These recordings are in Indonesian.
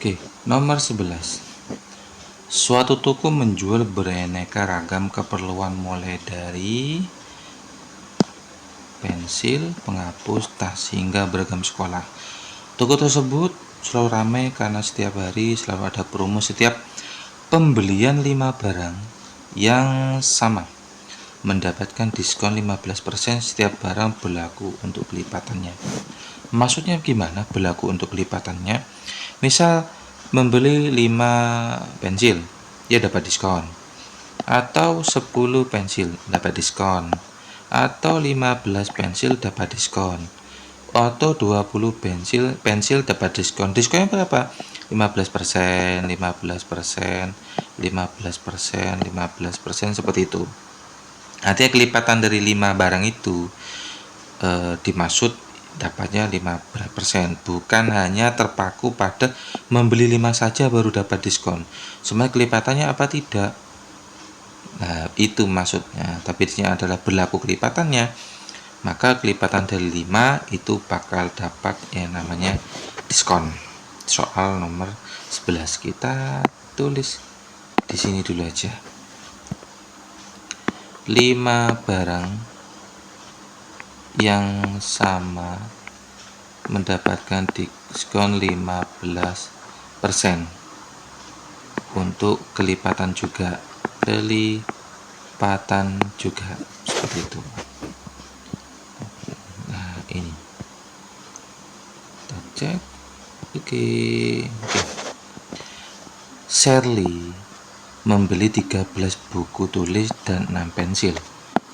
Oke, nomor 11. Suatu toko menjual beraneka ragam keperluan mulai dari pensil, penghapus, tas, hingga beragam sekolah. Toko tersebut selalu ramai karena setiap hari selalu ada promo setiap pembelian 5 barang yang sama mendapatkan diskon 15%. Setiap barang berlaku untuk kelipatannya. Maksudnya gimana berlaku untuk kelipatannya? Misal membeli 5 pensil, ya dapat diskon. Atau 10 pensil dapat diskon. Atau 15 pensil dapat diskon. Atau 20 pensil dapat diskon. Diskonnya berapa? 15%, 15%, 15%, 15%, seperti itu. Artinya kelipatan dari 5 barang itu dimaksud dapatnya 15%, bukan hanya terpaku pada membeli 5 saja baru dapat diskon. Sebenarnya kelipatannya apa tidak? Nah, itu maksudnya. Tapi ini adalah berlaku kelipatannya. Maka kelipatan dari 5 itu bakal dapat yang namanya diskon. Soal nomor 11 kita tulis di sini dulu aja. 5 barang yang sama mendapatkan diskon 15% untuk kelipatan juga, seperti itu. Nah, ini kita cek. Oke. Shirley membeli 13 buku tulis dan 6 pensil.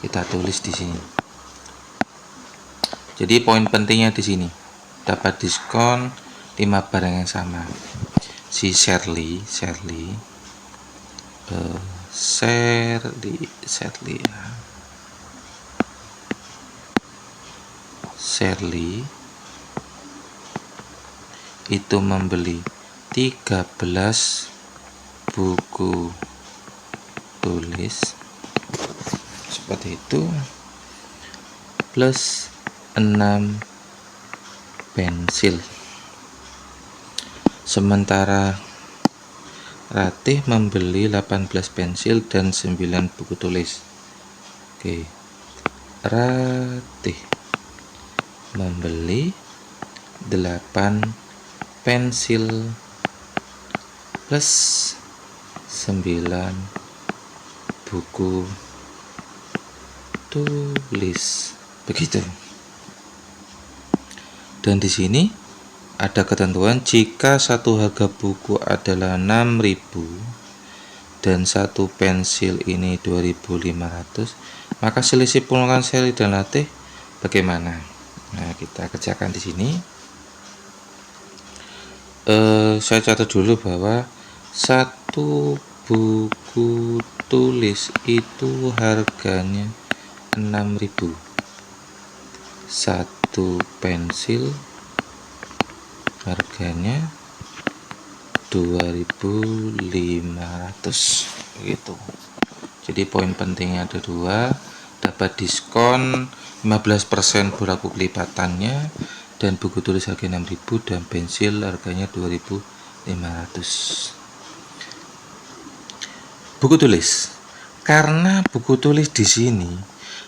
Kita tulis di sini. Jadi poin pentingnya di sini, dapat diskon 5 barang yang sama. Si Shirley itu membeli 13 buku tulis seperti itu plus 6 pensil. Sementara Ratih membeli 18 pensil dan 9 buku tulis. Oke. Ratih membeli 8 pensil plus 9 buku tulis. Begitu. Dan di sini ada ketentuan jika satu harga buku adalah 6.000 dan satu pensil ini 2.500, maka selisih pengeluaran Shirley dan Ratih bagaimana? Nah, kita kerjakan di sini. Saya catat dulu bahwa satu buku tulis itu harganya 6.000. Satu pensil harganya 2.500 begitu. Jadi poin pentingnya ada 2, dapat diskon 15% berlaku kelipatannya, dan buku tulis harga 6.000 dan pensil harganya 2.500. Buku tulis. Karena buku tulis di sini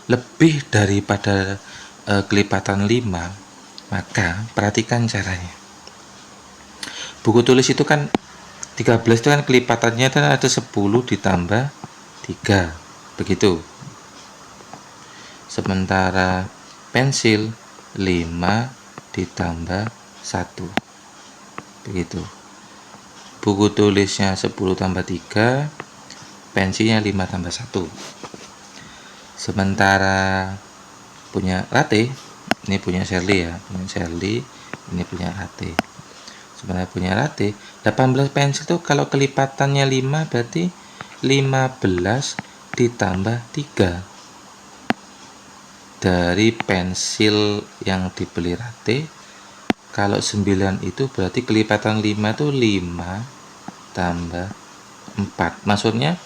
lebih daripada kelipatan 5, maka perhatikan caranya. Buku tulis itu kan 13 itu kan kelipatannya itu ada 10 ditambah 3, begitu. Sementara pensil 5 ditambah 1, begitu. Buku tulisnya 10 tambah 3, pensilnya 5 tambah 1. Sementara punya Ratih, ini punya Shirley ya, ini punya Ratih. Sebenarnya punya Ratih 18 pensil itu kalau kelipatannya 5 berarti 15 ditambah 3 dari pensil yang dibeli Ratih. Kalau 9 itu berarti kelipatan 5 itu 5 tambah 4. Maksudnya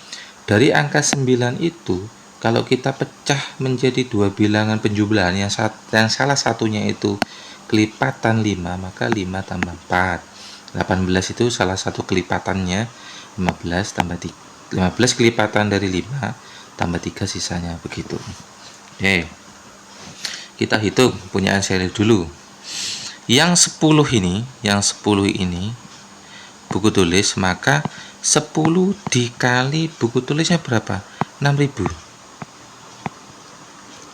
dari angka 9 itu kalau kita pecah menjadi 2 bilangan penjumlahan yang salah satunya itu kelipatan 5, maka 5 tambah 4. 18 itu salah satu kelipatannya 15 tambah 3, 15 kelipatan dari 5 tambah 3 sisanya, begitu. Oke, kita hitung punyaan Sheryl dulu. Yang 10 ini buku tulis, maka 10 dikali buku tulisnya berapa? 6.000.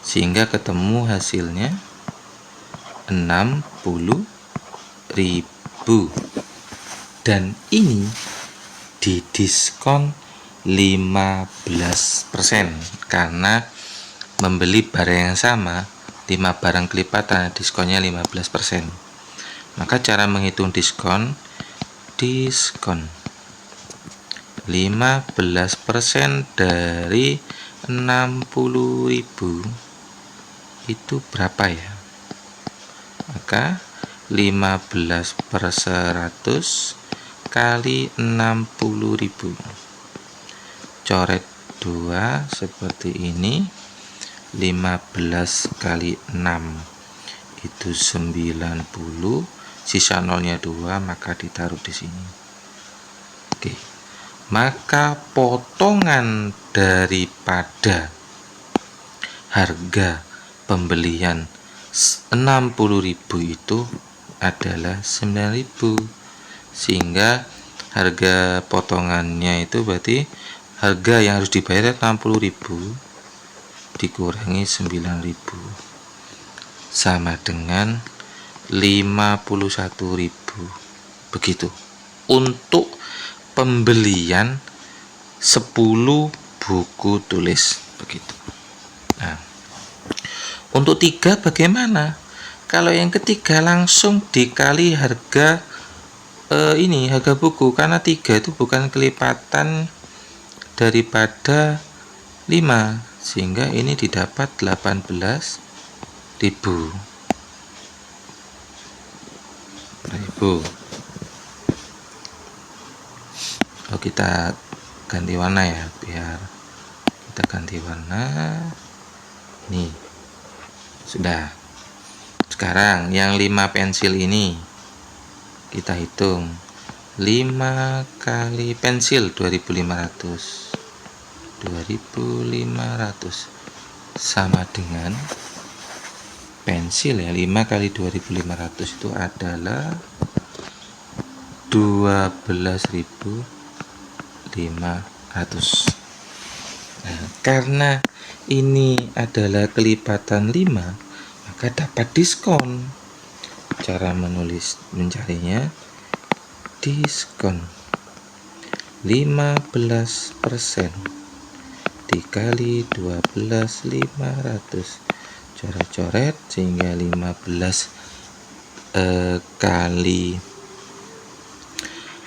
Sehingga ketemu hasilnya 60.000. Dan ini didiskon 15% karena membeli barang yang sama 5 barang kelipatan, diskonnya 15%. Maka cara menghitung diskon 15% dari 60.000 itu berapa ya? Maka 15/100 kali 60.000. Coret 2 seperti ini. 15 kali 6 itu 90, sisa nolnya 2, maka ditaruh di sini. Oke. Maka potongan daripada harga pembelian 60.000 itu adalah 9.000. Sehingga harga potongannya itu berarti harga yang harus dibayar 60.000 dikurangi 9.000 sama dengan 51.000. Begitu untuk pembelian 10 buku tulis, begitu. Nah, untuk 3 bagaimana? Kalau yang ketiga langsung dikali harga harga buku, karena 3 itu bukan kelipatan daripada 5, sehingga ini didapat 18.000. Oh, kita ganti warna ya, biar kita ganti warna. Nih, sudah. Sekarang yang 5 pensil ini kita hitung. 5 kali pensil 2.500 sama dengan pensil ya, 5 kali 2.500 itu adalah 12.500. Nah, karena ini adalah kelipatan 5, maka dapat diskon. Cara mencarinya diskon 15% dikali 12.500. Coret-coret sehingga 15 kali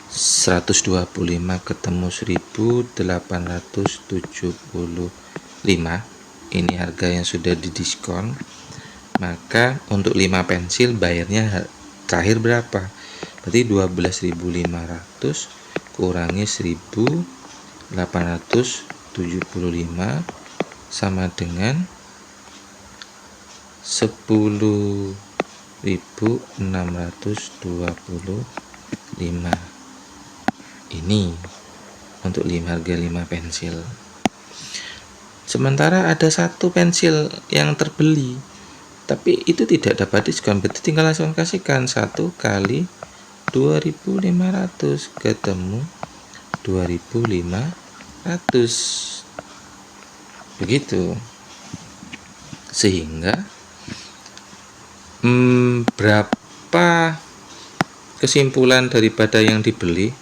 125 ketemu 1.875. Ini harga yang sudah didiskon. Maka untuk 5 pensil bayarnya terakhir berapa? Berarti 12.500 kurangi 1.875 sama dengan 10.625. Ini untuk harga 5 pensil. Sementara ada 1 pensil yang terbeli, tapi itu tidak dapat diskon, berarti tinggal langsung kasihkan 1 kali 2.500 ketemu 2.500. Begitu. Sehingga berapa kesimpulan daripada yang dibeli,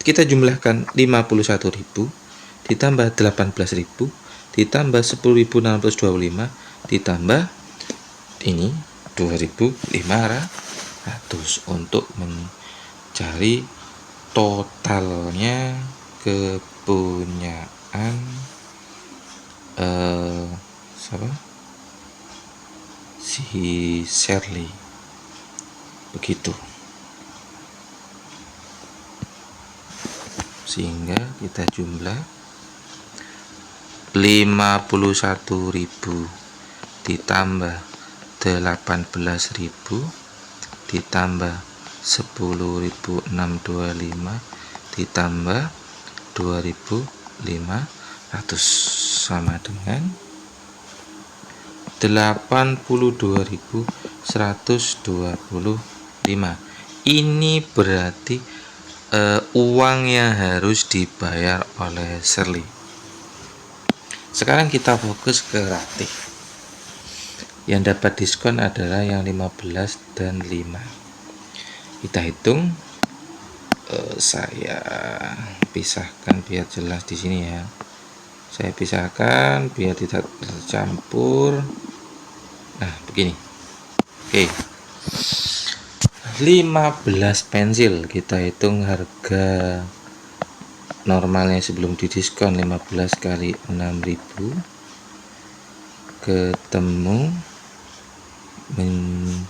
kita jumlahkan 51.000 ditambah 18.000 ditambah 10.625 ditambah ini 2.500 untuk mencari totalnya kepunyaan si Sheryl. Begitu. Sehingga kita jumlah 51.000 ditambah 18.000 ditambah 10.625 ditambah 2.500 sama dengan 82.125. Ini berarti uang yang harus dibayar oleh Shirley. Sekarang kita fokus ke Ratih. Yang dapat diskon adalah yang 15 dan 5. Kita hitung. Saya pisahkan biar jelas di sini ya. Saya pisahkan biar tidak tercampur. Nah, begini. Oke. 15 pensil kita hitung harga normalnya sebelum didiskon 15 kali 6.000 ketemu menjadi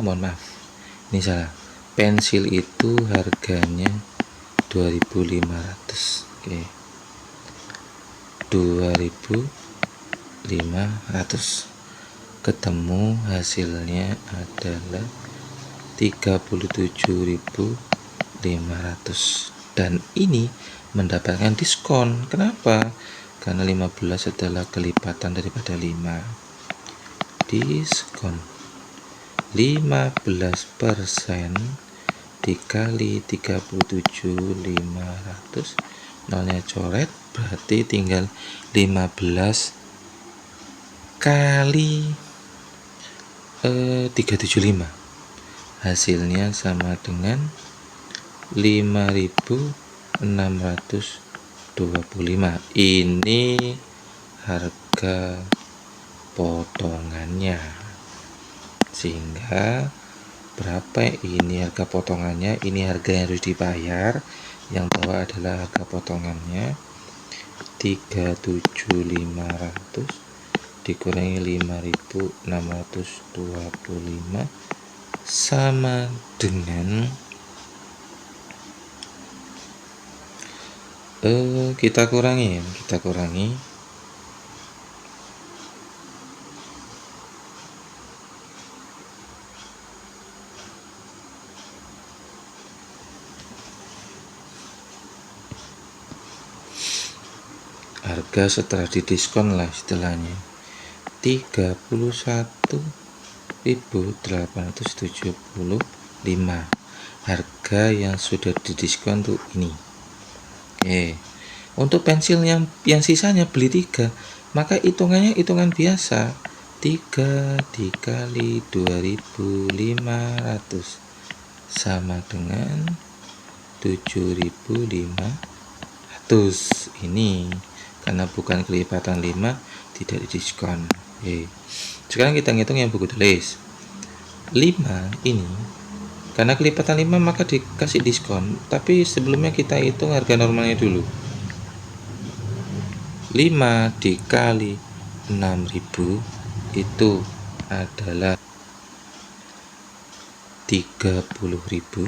mohon maaf, ini salah. Pensil itu harganya 2.500. Oke. 2.500 ketemu hasilnya adalah 37.500 dan ini mendapatkan diskon. Kenapa? Karena 15 adalah kelipatan daripada 5. Diskon 15% dikali 37.500, nolnya coret, berarti tinggal 15 kali 375. Hasilnya sama dengan 5.625. Ini harga potongannya. Sehingga berapa ini harga potongannya? Ini harga yang harus dibayar. Yang bawah adalah harga potongannya 37.500 dikurangi 5.625 sama dengan kita kurangi harga setelah didiskon lah istilahnya 31.875. Harga yang sudah didiskon tuh ini. Oke. Untuk pensil yang sisanya beli 3, maka hitungannya hitungan biasa. 3 dikali 2.500 sama dengan 7.500. Ini karena bukan kelipatan 5 tidak didiskon. Oke. Sekarang kita ngitung yang buku tulis. 5 ini karena kelipatan 5 maka dikasih diskon, tapi sebelumnya kita hitung harga normalnya dulu. 5 dikali 6.000 itu adalah 30.000.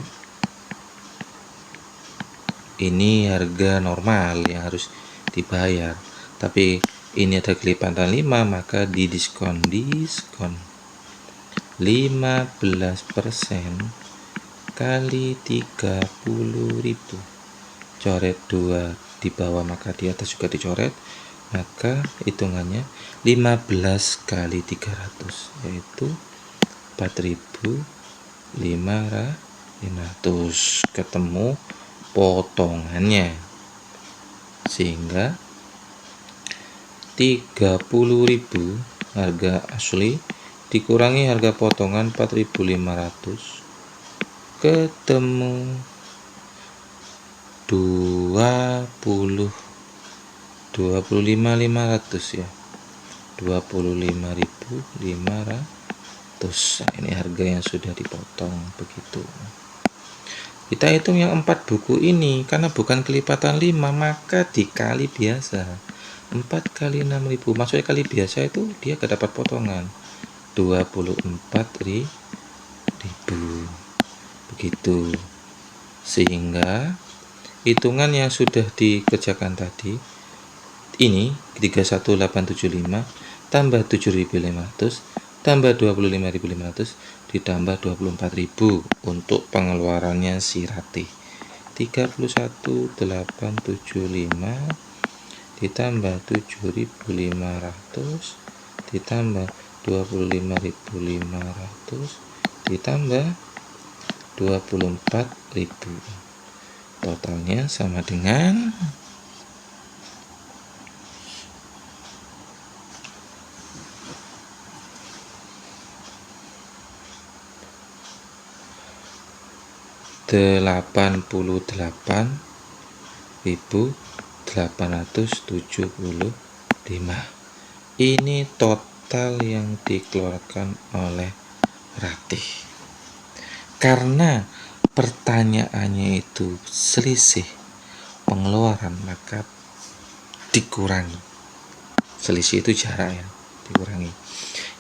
Ini harga normal yang harus dibayar, tapi ini ada kelipatan 5 maka didiskon 15% kali 30.000, coret 2 di bawah maka di atas juga dicoret, maka hitungannya 15 kali 300 yaitu 4.500 ketemu potongannya, sehingga 30.000 harga asli dikurangi harga potongan 4.500 ketemu 25.500 ya, 25.500. Nah, ini harga yang sudah dipotong begitu. Kita hitung yang 4 buku ini karena bukan kelipatan 5 maka dikali biasa. 4 kali 6.000, maksudnya kali biasa itu dia gak dapat potongan 24.000. begitu. Sehingga hitungan yang sudah dikerjakan tadi ini 31875 tambah 7500 tambah 25500 ditambah 24000 untuk pengeluarannya si Ratih. 31875 ditambah 7500 ditambah 25500 ditambah 24000, totalnya sama dengan 88.875. Ini total yang dikeluarkan oleh Ratih. Karena pertanyaannya itu selisih pengeluaran, maka dikurangi. Selisih itu jarak ya, dikurangi.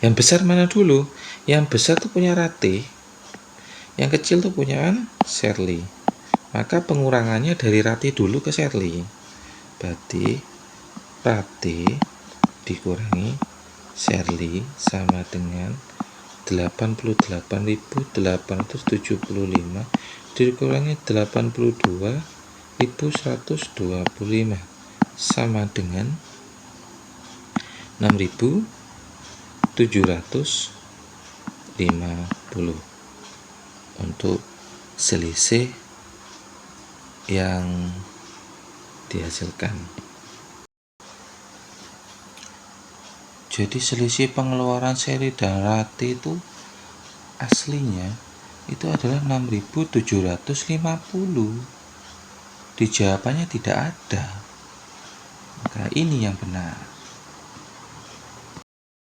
Yang besar mana dulu? Yang besar itu punya Ratih, yang kecil tuh punya Sherly. Maka pengurangannya dari Ratih dulu ke Sherly. Berarti Ratih dikurangi Sherly sama dengan 88.875 dikurangi 82.125 sama dengan 6.750 untuk selisih yang dihasilkan. Jadi selisih pengeluaran Sherly dan Ratih itu aslinya itu adalah 6.750. Di jawabannya tidak ada. Maka ini yang benar.